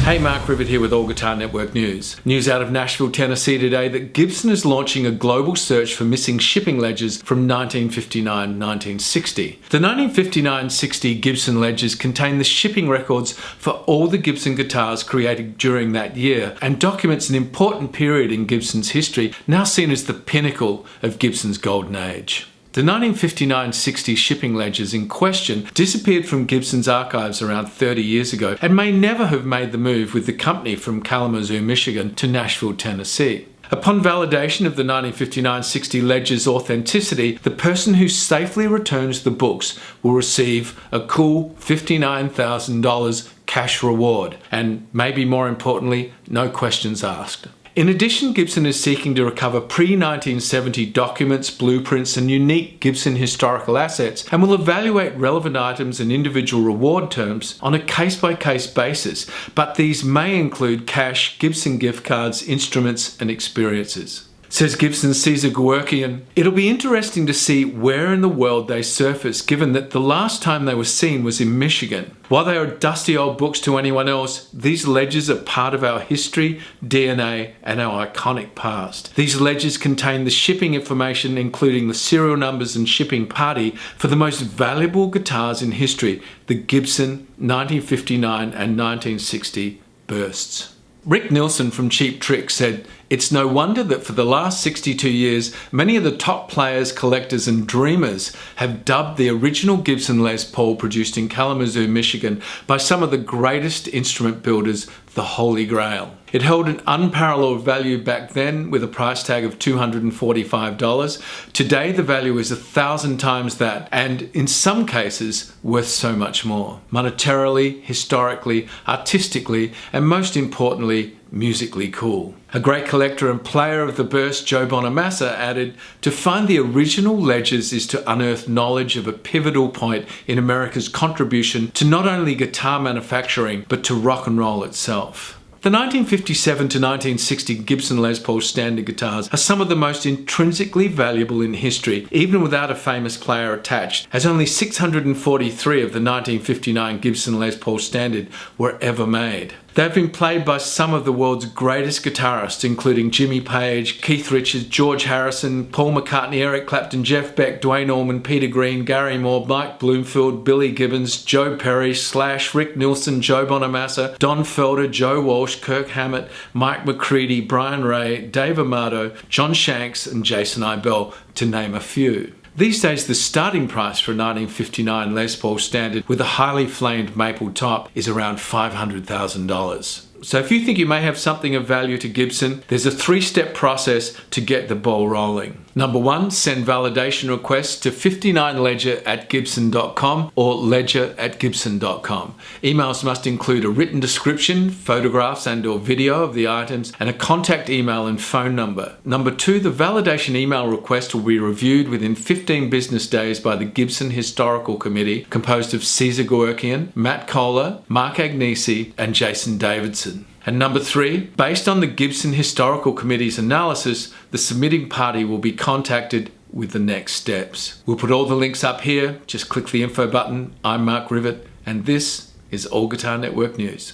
Hey, Mark Rivet here with All Guitar Network News. News out of Nashville, Tennessee today that Gibson is launching a global search for missing shipping ledges from 1959-1960. The 1959-60 Gibson ledges contain the shipping records for all the Gibson guitars created during that year and documents an important period in Gibson's history, now seen as the pinnacle of Gibson's golden age. The 1959-60 shipping ledges in question disappeared from Gibson's archives around 30 years ago and may never have made the move with the company from Kalamazoo, Michigan to Nashville, Tennessee. Upon validation of the 1959-60 ledges' authenticity, the person who safely returns the books will receive a cool $59,000 cash reward and, maybe more importantly, no questions asked. In addition, Gibson is seeking to recover pre-1970 documents, blueprints, and unique Gibson historical assets, and will evaluate relevant items and individual reward terms on a case-by-case basis, but these may include cash, Gibson gift cards, instruments, and experiences. Says Gibson's Cesar Guerquian, "It'll be interesting to see where in the world they surface, given that the last time they were seen was in Michigan. While they are dusty old books to anyone else, these ledges are part of our history, DNA, and our iconic past. These ledges contain the shipping information, including the serial numbers and shipping party, for the most valuable guitars in history, the Gibson 1959 and 1960 bursts." Rick Nielsen from Cheap Trick said, "It's no wonder that for the last 62 years, many of the top players, collectors, and dreamers have dubbed the original Gibson Les Paul produced in Kalamazoo, Michigan, by some of the greatest instrument builders, the Holy Grail. It held an unparalleled value back then with a price tag of $245. Today, the value is 1,000 times that, and in some cases, worth so much more. Monetarily, historically, artistically, and most importantly, musically cool." A great collector and player of the burst, Joe Bonamassa, added, "To find the original ledges is to unearth knowledge of a pivotal point in America's contribution to not only guitar manufacturing, but to rock and roll itself." The 1957 to 1960 Gibson Les Paul standard guitars are some of the most intrinsically valuable in history, even without a famous player attached, as only 643 of the 1959 Gibson Les Paul standard were ever made. They've been played by some of the world's greatest guitarists, including Jimmy Page, Keith Richards, George Harrison, Paul McCartney, Eric Clapton, Jeff Beck, Duane Allman, Peter Green, Gary Moore, Mike Bloomfield, Billy Gibbons, Joe Perry, Slash, Rick Nielsen, Joe Bonamassa, Don Felder, Joe Walsh, Kirk Hammett, Mike McCready, Brian Ray, Dave Amato, John Shanks, and Jason Ibell, to name a few. These days, the starting price for a 1959 Les Paul standard with a highly flamed maple top is around $500,000. So if you think you may have something of value to Gibson, there's a 3-step process to get the ball rolling. Number 1, send validation requests to 59ledger@gibson.com or ledger@gibson.com. Emails must include a written description, photographs and/or video of the items, and a contact email and phone number. Number 2, the validation email request will be reviewed within 15 business days by the Gibson Historical Committee, composed of Cesar Guerquian, Matt Kohler, Mark Agnesi, and Jason Davidson. And number 3, based on the Gibson Historical Committee's analysis, the submitting party will be contacted with the next steps. We'll put all the links up here. Just click the info button. I'm Mark Rivet, and this is All Guitar Network News.